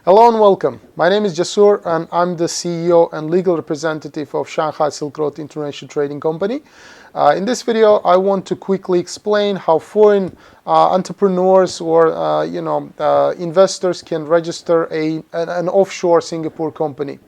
Hello and welcome. My name is 𝐿𝐶𝐸 and I'm the CEO and legal representative of Shanghai Silk Road International Trading Company. In this video, I want to quickly explain how foreign entrepreneurs or investors can register an offshore Singapore company.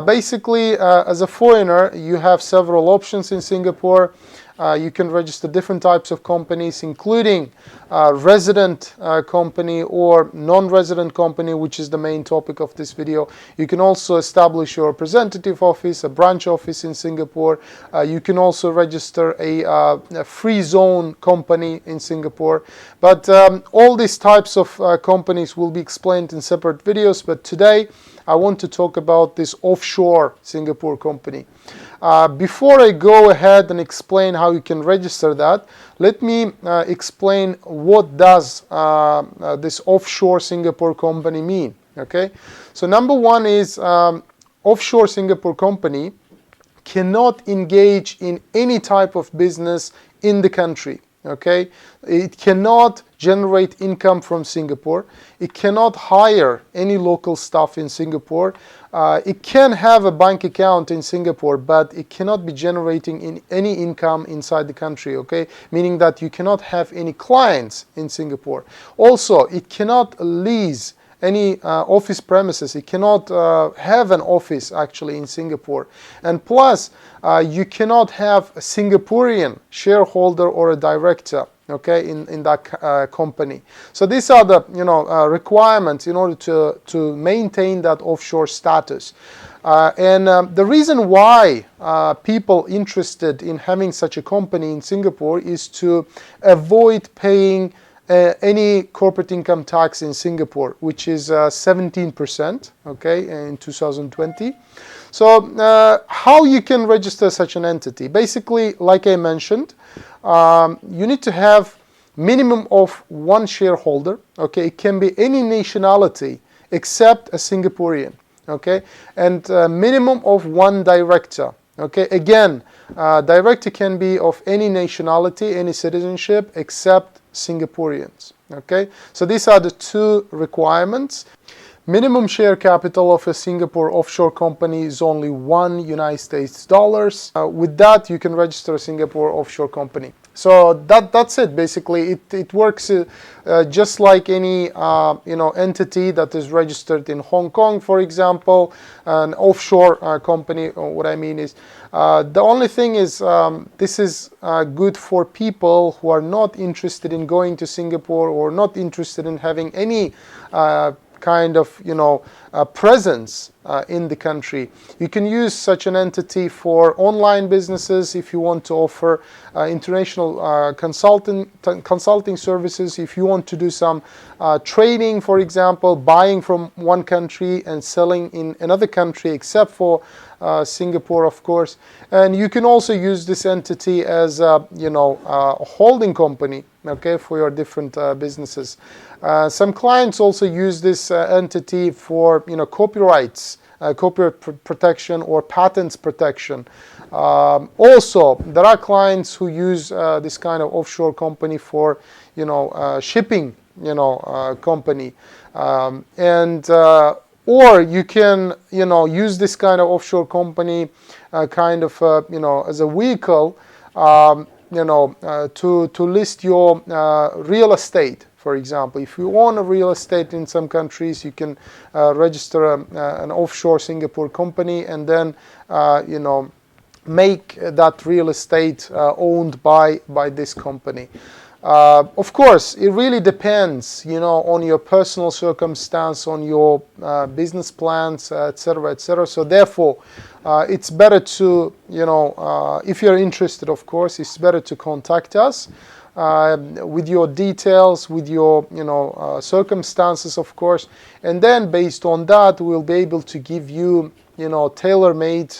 Basically, as a foreigner, you have several options in Singapore. You can register different types of companies, including resident company or non-resident company, which is the main topic of this video. You can also establish your representative office, a branch office in Singapore. You can also register a free zone company in Singapore. But all these types of companies will be explained in separate videos. But today, I want to talk about this offshore Singapore company. Before I go ahead and explain how you can register that, let me explain what does this offshore Singapore company mean. Okay, so number one is offshore Singapore company cannot engage in any type of business in the country. Okay, it cannot generate income from Singapore. It cannot hire any local staff in Singapore. It can have a bank account in Singapore, but it cannot be generating any income inside the country. Okay, meaning that you cannot have any clients in Singapore. Also, it cannot lease any office premises. It cannot have an office actually in Singapore. And plus, you cannot have a Singaporean shareholder or a director, okay, in that company. So these are the requirements in order to maintain that offshore status. The reason why people interested in having such a company in Singapore is to avoid paying any corporate income tax in Singapore, which is 17%, okay, in 2020. So how you can register such an entity? Basically, like I mentioned, you need to have minimum of one shareholder. Okay, it can be any nationality except a Singaporean. Okay, and minimum of one director. Okay, again, director can be of any nationality, any citizenship except Singaporeans. Okay, so these are the two requirements. Minimum share capital of a Singapore offshore company is only $1 US. With that, you can register a Singapore offshore company. So that's it. Basically, it works just like any entity that is registered in Hong Kong, for example, an offshore company. What I mean is, the only thing is this is good for people who are not interested in going to Singapore or not interested in having any kind of presence in the country. You can use such an entity for online businesses if you want to offer international consulting services, if you want to do some trading, for example, buying from one country and selling in another country except for Singapore, of course. And you can also use this entity as a holding company, okay, for your different businesses. Some clients also use this entity for copyrights, copyright protection or patents protection. Also, there are clients who use this kind of offshore company for shipping company, or you can use this kind of offshore company as a vehicle to list your real estate. For example, if you own a real estate in some countries, you can register an offshore Singapore company and then make that real estate owned by this company. Of course, it really depends, on your personal circumstance, on your business plans, etc., etc. So therefore, it's better to, if you're interested, of course, it's better to contact us with your details, with your, circumstances, of course, and then based on that, we'll be able to give you, tailor-made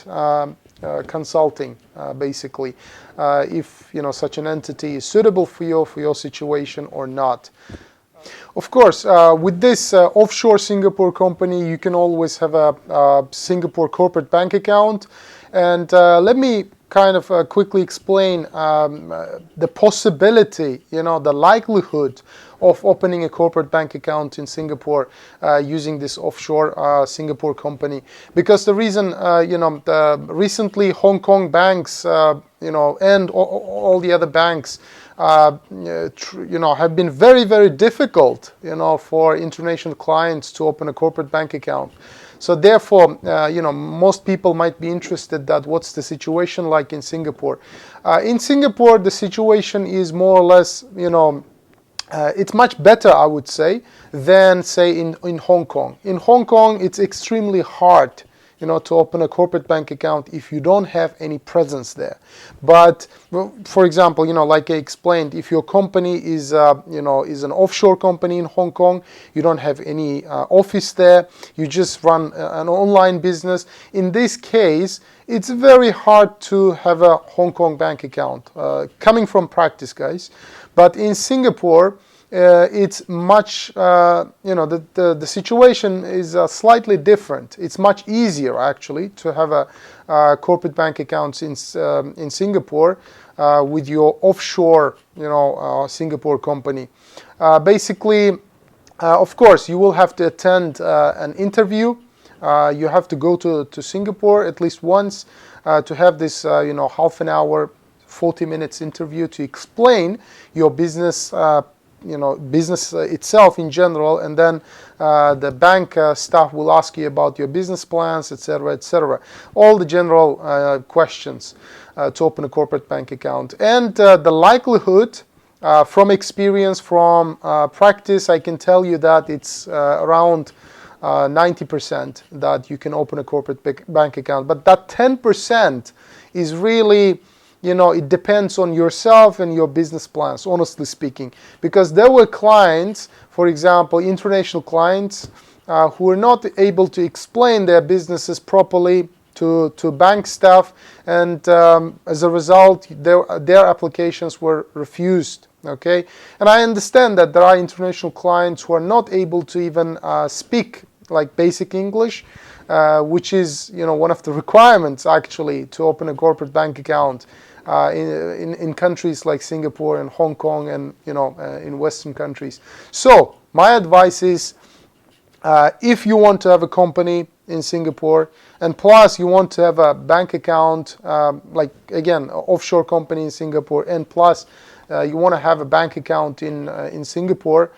consulting, basically, if such an entity is suitable for your situation or not. Of course, with this offshore Singapore company, you can always have a Singapore corporate bank account. And let me kind of quickly explain the possibility, the likelihood of opening a corporate bank account in Singapore using this offshore Singapore company. Because the reason, recently Hong Kong banks, and all the other banks, have been very, very difficult, for international clients to open a corporate bank account. So therefore, most people might be interested that what's the situation like in Singapore. In Singapore, the situation is more or less, it's much better, I would say, than say in Hong Kong. In Hong Kong, it's extremely hard, to open a corporate bank account if you don't have any presence there. But for example, like I explained, if your company is an offshore company in Hong Kong, you don't have any office there, you just run an online business. In this case, it's very hard to have a Hong Kong bank account, coming from practice, guys. But in Singapore, it's much, the situation is slightly different. It's much easier, actually, to have a corporate bank accounts in Singapore with your offshore, Singapore company. Basically, of course, you will have to attend an interview. You have to go to Singapore at least once to have this, half an hour, 40 minutes interview to explain your business, business itself in general, and then the bank staff will ask you about your business plans, etc., etc. All the general questions to open a corporate bank account. And the likelihood, from experience, from practice, I can tell you that it's around 90% that you can open a corporate bank account. But that 10% is really, it depends on yourself and your business plans, honestly speaking. Because there were clients, for example, international clients, who were not able to explain their businesses properly to bank staff, and as a result, their applications were refused. Okay, and I understand that there are international clients who are not able to even speak like basic English, which is one of the requirements actually to open a corporate bank account in countries like Singapore and Hong Kong and in Western countries. So my advice is, if you want to have a company in Singapore, and plus you want to have a bank account, like again offshore company in Singapore, and plus you want to have a bank account in Singapore,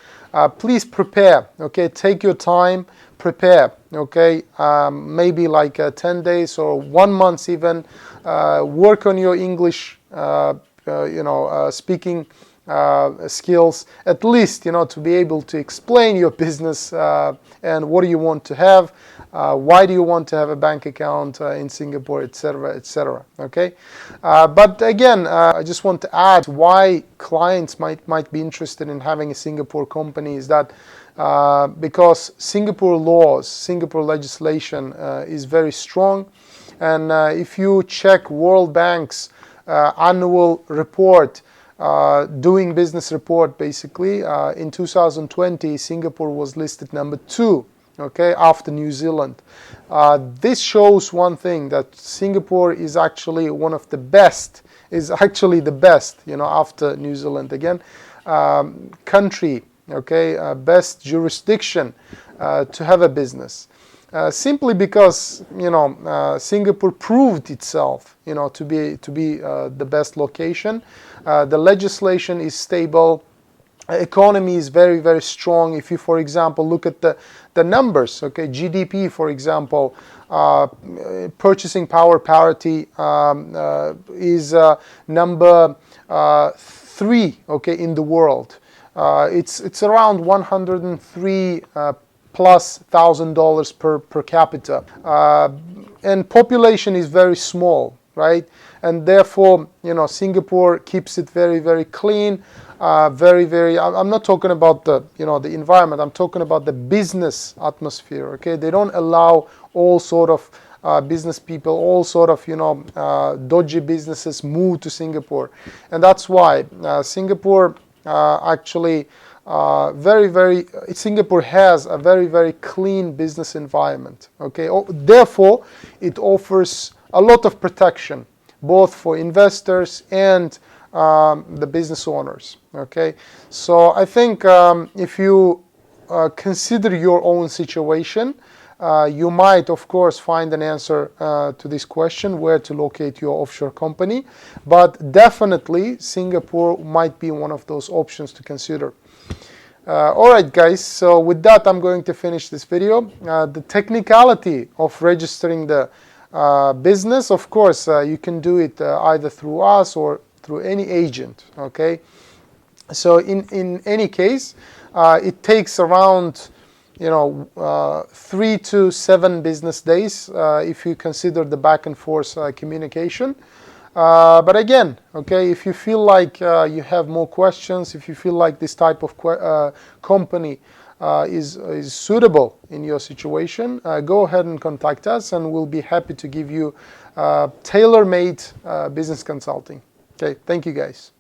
please prepare. Okay, take your time, prepare. Okay, maybe like 10 days or 1 month even. Work on your English, speaking skills, at least, to be able to explain your business and what do you want to have, why do you want to have a bank account in Singapore, etc., etc. Okay, but again, I just want to add why clients might be interested in having a Singapore company is that because Singapore laws, Singapore legislation is very strong. And if you check World Bank's annual report, doing business report, basically, in 2020, Singapore was listed number 2, okay, after New Zealand. This shows one thing, that Singapore is actually one of the best, after New Zealand again, country, okay, best jurisdiction to have a business. Simply because Singapore proved itself to be the best location. The legislation is stable, economy is very, very strong. If you, for example, look at the numbers, okay, GDP, for example, purchasing power parity is number 3, okay, in the world. It's around 103 plus $1,000 per capita, and population is very small, right? And therefore, Singapore keeps it very, very clean, very, very. I'm not talking about the environment. I'm talking about the business atmosphere. Okay, they don't allow all sort of business people, all sort of dodgy businesses move to Singapore, and that's why Singapore actually. Singapore has a very, very clean business environment. Okay, therefore, it offers a lot of protection, both for investors and the business owners. Okay, so I think if you consider your own situation, you might, of course, find an answer to this question, where to locate your offshore company. But definitely, Singapore might be one of those options to consider. All right, guys, so with that, I'm going to finish this video. The technicality of registering the business, of course, you can do it either through us or through any agent, okay? So in any case, it takes around 3 to 7 business days if you consider the back and forth communication. But again, okay, if you feel like you have more questions, if you feel like this type of company is suitable in your situation, go ahead and contact us, and we'll be happy to give you tailor-made business consulting. Okay, thank you, guys.